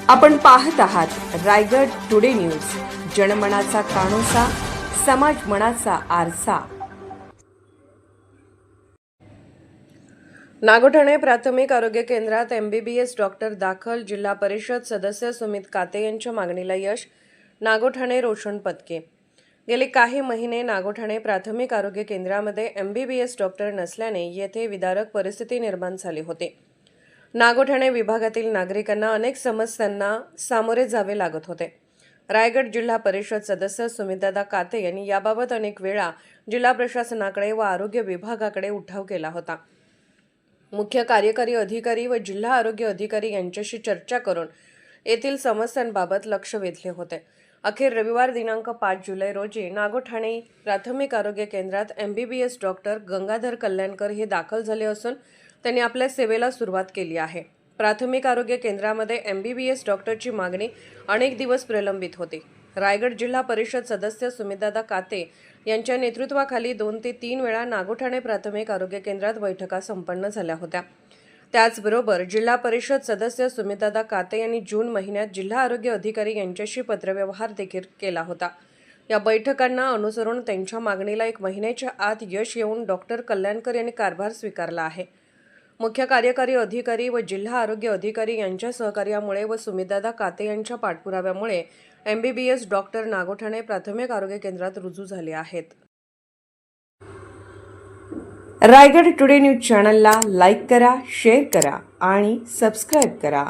आपण पाहत आहात रायगड टुडे न्यूज, जनमनाचा कानोसा, समाज मनाचा आरसा। नागोठणे प्राथमिक आरोग्य केंद्रात MBBS डॉक्टर दाखल, जिल्हा परिषद सदस्य सुमित काते यांच्या मागणीला यश, नागोठणे रोशन पदके। गेले काही महिने नागोठणे प्राथमिक आरोग्य केंद्रामध्ये MBBS डॉक्टर नसल्याने येथे विदारक परिस्थिती निर्माण झाली होती। नागोठणे विभागातील नागरिकांना अनेक समस्यांना सामोरे जावे लागत होते। रायगड जिल्हा परिषद सदस्य सुमितदादा काते यांनी याबाबत अनेक वेळा जिल्हा प्रशासनाकडे व आरोग्य विभागाकडे उठाव केला होता। मुख्य कार्यकारी अधिकारी व जिल्हा आरोग्य अधिकारी यांच्याशी चर्चा करून येथील समस्यांबाबत लक्ष वेधले होते। अखेर रविवार दिनांक 5 जुलै रोजी नागोठणे प्राथमिक आरोग्य केंद्रात MBBS डॉक्टर गंगाधर कल्याणकर हे दाखल झाले असून त्यांनी आपल्या सेवेला सुरुवात केली आहे। प्राथमिक आरोग्य केंद्रामध्ये MBBS डॉक्टरची मागणी अनेक दिवस प्रलंबित होती। रायगड जिल्हा परिषद सदस्य सुमितदादा काते यांच्या नेतृत्वाखाली 2 ते 3 वेळा नागोठणे प्राथमिक आरोग्य केंद्रात बैठका संपन्न झाल्या होत्या। त्याचबरोबर जिल्हा परिषद सदस्य सुमितदादा काते यांनी जून महिन्यात जिल्हा आरोग्य अधिकारी यांच्याशी पत्रव्यवहार देखील केला होता। या बैठकांना अनुसरून त्यांच्या मागणीला 1 महिन्याच्या आत यश येऊन डॉक्टर कल्याणकर यांनी कारभार स्वीकारला आहे। मुख्य कार्यकारी अधिकारी व जिल्हा आरोग्य अधिकारी यांच्या सहकार्यामुळे व सुमितदादा काते यांच्या पाठपुराव्यामुळे MBBS डॉक्टर नागोठणे प्राथमिक आरोग्य केंद्रात रुजू झाले आहेत। रायगड टुडे न्यूज चॅनलला लाईक करा, शेअर करा आणि सबस्क्राईब करा।